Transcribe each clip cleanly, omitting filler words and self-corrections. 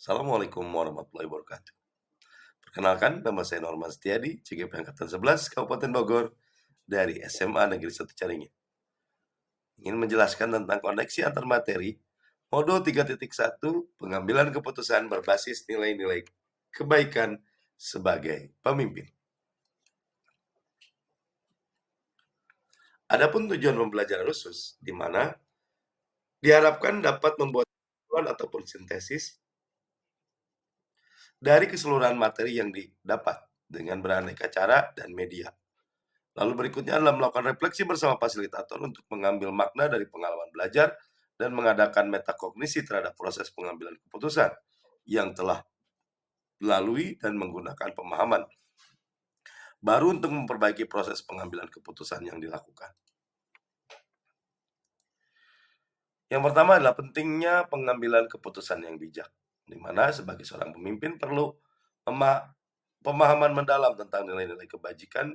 Assalamualaikum warahmatullahi wabarakatuh. Perkenalkan, nama saya Norman Setiadi, CGP Angkatan 11, Kabupaten Bogor, dari SMA Negeri 1 Caringin. Ingin menjelaskan tentang koneksi antar materi, modul 3.1, pengambilan keputusan berbasis nilai-nilai kebaikan sebagai pemimpin. Adapun tujuan pembelajaran khusus, di mana diharapkan dapat membuat kesimpulan ataupun sintesis dari keseluruhan materi yang didapat dengan beraneka cara dan media. Lalu berikutnya adalah melakukan refleksi bersama fasilitator untuk mengambil makna dari pengalaman belajar dan mengadakan metakognisi terhadap proses pengambilan keputusan yang telah dilalui dan menggunakan pemahaman baru untuk memperbaiki proses pengambilan keputusan yang dilakukan. Yang pertama adalah pentingnya pengambilan keputusan yang bijak, di mana sebagai seorang pemimpin perlu pemahaman mendalam tentang nilai-nilai kebajikan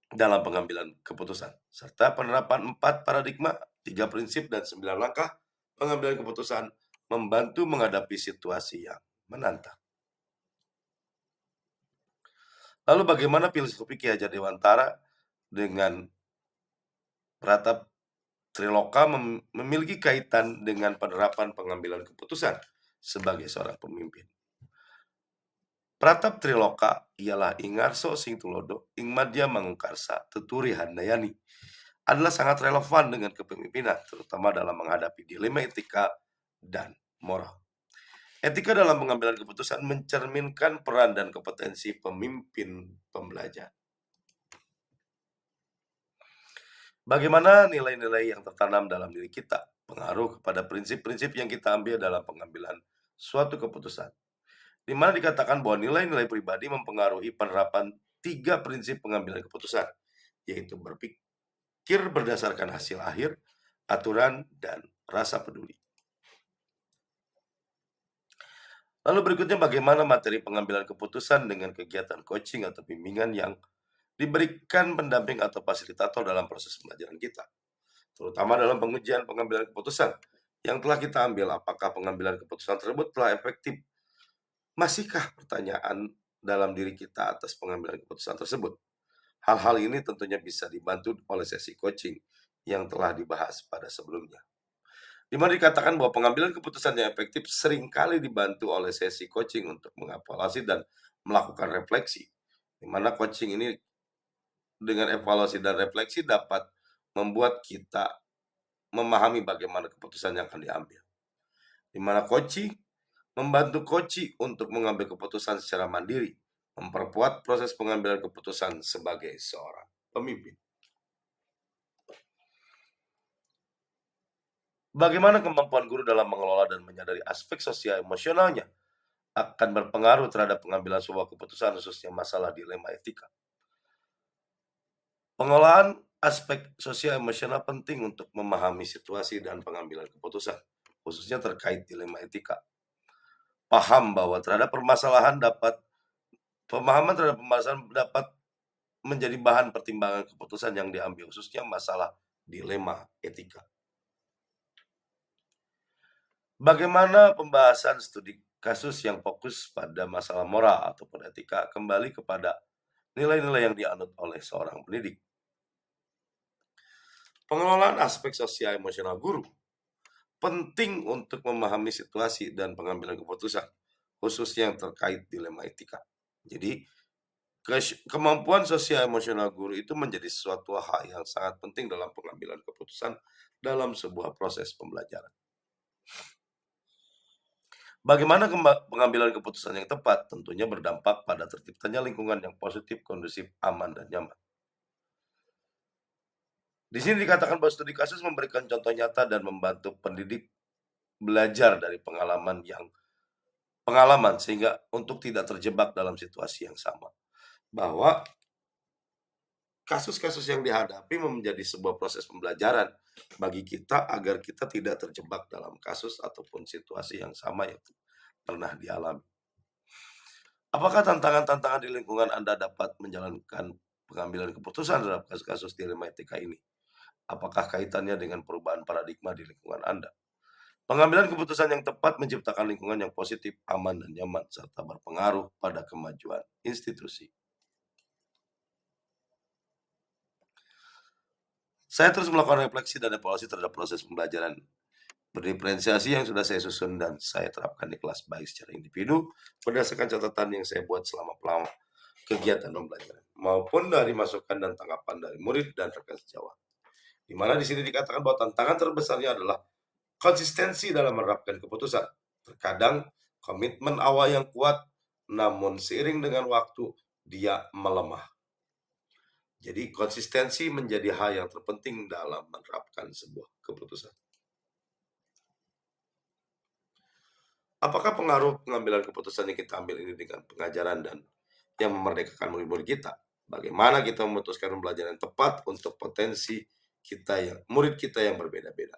dalam pengambilan keputusan, serta penerapan 4 paradigma, 3 prinsip, dan 9 langkah pengambilan keputusan membantu menghadapi situasi yang menantang. Lalu bagaimana filosofi Ki Hajar Dewantara dengan Pratap Triloka memiliki kaitan dengan penerapan pengambilan keputusan sebagai seorang pemimpin? Pratap Triloka ialah Ingarso sing tulodo, ing madya mangungkarsa, tuturi handayani, adalah sangat relevan dengan kepemimpinan, terutama dalam menghadapi dilema etika dan moral. Etika dalam pengambilan keputusan mencerminkan peran dan kompetensi pemimpin pembelajar. Bagaimana nilai-nilai yang tertanam dalam diri kita pengaruh kepada prinsip-prinsip yang kita ambil dalam pengambilan suatu keputusan, di mana dikatakan bahwa nilai-nilai pribadi mempengaruhi penerapan 3 prinsip pengambilan keputusan, yaitu berpikir berdasarkan hasil akhir, aturan, dan rasa peduli. Lalu berikutnya bagaimana materi pengambilan keputusan dengan kegiatan coaching atau bimbingan yang diberikan pendamping atau fasilitator dalam proses pembelajaran kita, terutama dalam pengujian pengambilan keputusan yang telah kita ambil. Apakah pengambilan keputusan tersebut telah efektif? Masihkah pertanyaan dalam diri kita atas pengambilan keputusan tersebut? Hal-hal ini tentunya bisa dibantu oleh sesi coaching yang telah dibahas pada sebelumnya, di mana dikatakan bahwa pengambilan keputusan yang efektif seringkali dibantu oleh sesi coaching untuk mengevaluasi dan melakukan refleksi, di mana coaching ini dengan evaluasi dan refleksi dapat membuat kita memahami bagaimana keputusan yang akan diambil, di mana coaching membantu coach untuk mengambil keputusan secara mandiri, memperkuat proses pengambilan keputusan sebagai seorang pemimpin. Bagaimana kemampuan guru dalam mengelola dan menyadari aspek sosial emosionalnya akan berpengaruh terhadap pengambilan sebuah keputusan, khususnya masalah dilema etika. Pengelolaan aspek sosial emosional penting untuk memahami situasi dan pengambilan keputusan, khususnya terkait dilema etika. Pemahaman terhadap permasalahan dapat menjadi bahan pertimbangan keputusan yang diambil, khususnya masalah dilema etika. Bagaimana pembahasan studi kasus yang fokus pada masalah moral ataupun etika kembali kepada nilai-nilai yang dianut oleh seorang pendidik. Pengelolaan aspek sosial emosional guru penting untuk memahami situasi dan pengambilan keputusan, khususnya yang terkait dilema etika. Jadi, kemampuan sosial emosional guru itu menjadi suatu hal yang sangat penting dalam pengambilan keputusan dalam sebuah proses pembelajaran. Bagaimana pengambilan keputusan yang tepat tentunya berdampak pada terciptanya lingkungan yang positif, kondusif, aman, dan nyaman. Di sini dikatakan bahwa studi kasus memberikan contoh nyata dan membantu pendidik belajar dari pengalaman sehingga untuk tidak terjebak dalam situasi yang sama. Bahwa kasus-kasus yang dihadapi menjadi sebuah proses pembelajaran bagi kita agar kita tidak terjebak dalam kasus ataupun situasi yang sama yang pernah dialami. Apakah tantangan-tantangan di lingkungan Anda dapat menjalankan pengambilan keputusan terhadap kasus-kasus dilema etika ini? Apakah kaitannya dengan perubahan paradigma di lingkungan Anda? Pengambilan keputusan yang tepat menciptakan lingkungan yang positif, aman, dan nyaman, serta berpengaruh pada kemajuan institusi. Saya terus melakukan refleksi dan evaluasi terhadap proses pembelajaran berdiferensiasi yang sudah saya susun dan saya terapkan di kelas baik secara individu berdasarkan catatan yang saya buat selama kegiatan pembelajaran maupun dari masukan dan tanggapan dari murid dan rekan sejawat. Di mana di sini dikatakan bahwa tantangan terbesarnya adalah konsistensi dalam menerapkan keputusan. Terkadang komitmen awal yang kuat, namun seiring dengan waktu dia melemah. Jadi konsistensi menjadi hal yang terpenting dalam menerapkan sebuah keputusan. Apakah pengaruh pengambilan keputusan yang kita ambil ini dengan pengajaran dan yang memerdekakan murid-murid kita? Bagaimana kita memutuskan pembelajaran yang tepat untuk potensi kita murid kita yang berbeda-beda?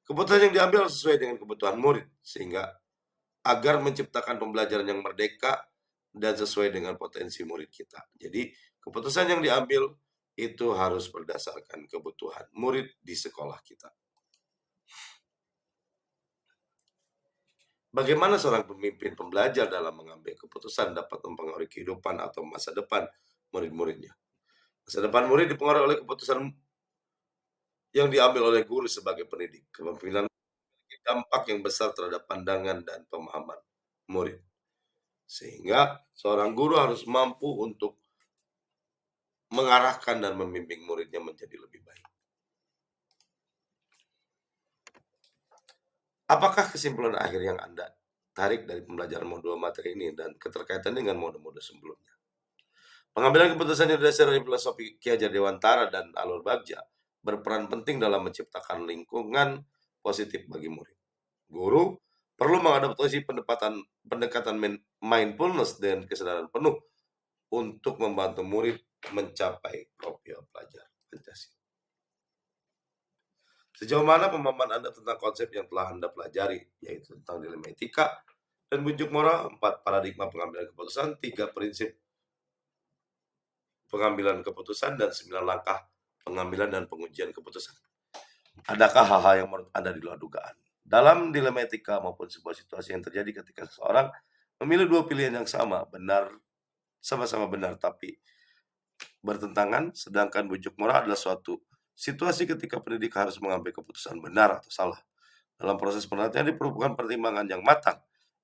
Keputusan yang diambil sesuai dengan kebutuhan murid, sehingga agar menciptakan pembelajaran yang merdeka dan sesuai dengan potensi murid kita. Jadi, keputusan yang diambil itu harus berdasarkan kebutuhan murid di sekolah kita. Bagaimana seorang pemimpin pembelajar dalam mengambil keputusan dapat mempengaruhi kehidupan atau masa depan murid-muridnya? Masa depan murid dipengaruhi oleh keputusan yang diambil oleh guru sebagai pendidik. Kepemimpinan memiliki dampak yang besar terhadap pandangan dan pemahaman murid. Sehingga seorang guru harus mampu untuk mengarahkan dan membimbing muridnya menjadi lebih baik. Apakah kesimpulan akhir yang Anda tarik dari pembelajaran modul materi ini dan keterkaitan dengan mode-mode sebelumnya? Pengambilan keputusan yang berdasar dari filosofi Ki Hajar Dewantara dan Alur Bagja berperan penting dalam menciptakan lingkungan positif bagi murid. Guru perlu mengadaptasi pendekatan mindfulness dan kesadaran penuh untuk membantu murid mencapai profil pelajar Pancasila. Sejauh mana pemahaman Anda tentang konsep yang telah Anda pelajari, yaitu tentang dilema etika dan bujuk moral, 4 paradigma pengambilan keputusan, 3 prinsip pengambilan keputusan, dan 9 langkah pengambilan dan pengujian keputusan? Adakah hal-hal yang menurut Anda di luar dugaan? Dalam dilema etika maupun sebuah situasi yang terjadi ketika seseorang memilih dua pilihan yang sama-sama benar tapi bertentangan, sedangkan bujuk moral adalah suatu situasi ketika pendidik harus mengambil keputusan benar atau salah. Dalam proses penelitian diperlukan pertimbangan yang matang.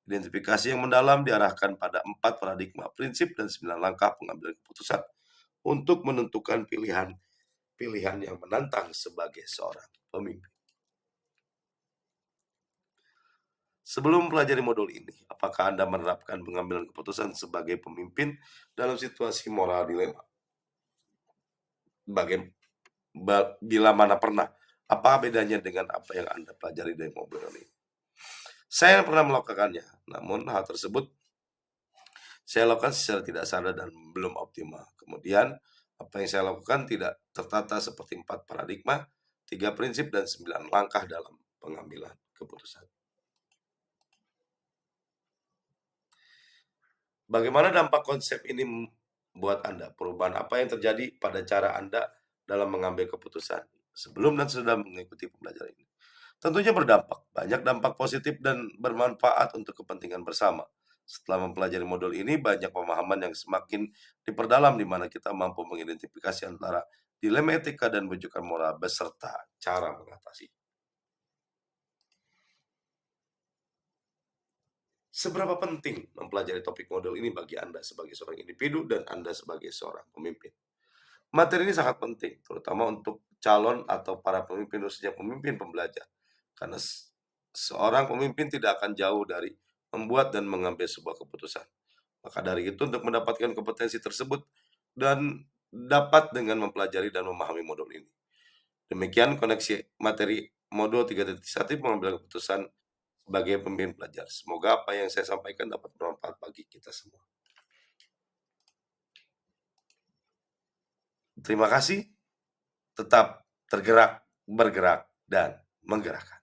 Identifikasi yang mendalam diarahkan pada 4 paradigma, prinsip, dan 9 langkah pengambilan keputusan untuk menentukan pilihan yang menantang sebagai seorang pemimpin. Sebelum mempelajari modul ini, apakah Anda menerapkan pengambilan keputusan sebagai pemimpin dalam situasi moral dilema? Bila mana pernah, apa bedanya dengan apa yang Anda pelajari dari modul ini? Saya pernah melakukannya, namun hal tersebut saya lakukan secara tidak sadar dan belum optimal. Kemudian, apa yang saya lakukan tidak tertata seperti 4 paradigma, 3 prinsip, dan 9 langkah dalam pengambilan keputusan. Bagaimana dampak konsep ini buat Anda? Perubahan apa yang terjadi pada cara Anda dalam mengambil keputusan sebelum dan sesudah mengikuti pembelajaran ini? Tentunya berdampak, banyak dampak positif dan bermanfaat untuk kepentingan bersama. Setelah mempelajari modul ini, banyak pemahaman yang semakin diperdalam di mana kita mampu mengidentifikasi antara dilema etika dan bujukan moral beserta cara mengatasi. Seberapa penting mempelajari topik modul ini bagi Anda sebagai seorang individu dan Anda sebagai seorang pemimpin? Materi ini sangat penting, terutama untuk calon atau para pemimpin khususnya pemimpin pembelajar. Karena seorang pemimpin tidak akan jauh dari membuat dan mengambil sebuah keputusan. Maka dari itu untuk mendapatkan kompetensi tersebut dan dapat dengan mempelajari dan memahami modul ini. Demikian koneksi materi modul 3.1 pengambilan keputusan sebagai pemimpin pelajar. Semoga apa yang saya sampaikan dapat bermanfaat bagi kita semua. Terima kasih. Tetap tergerak, bergerak, dan menggerakkan.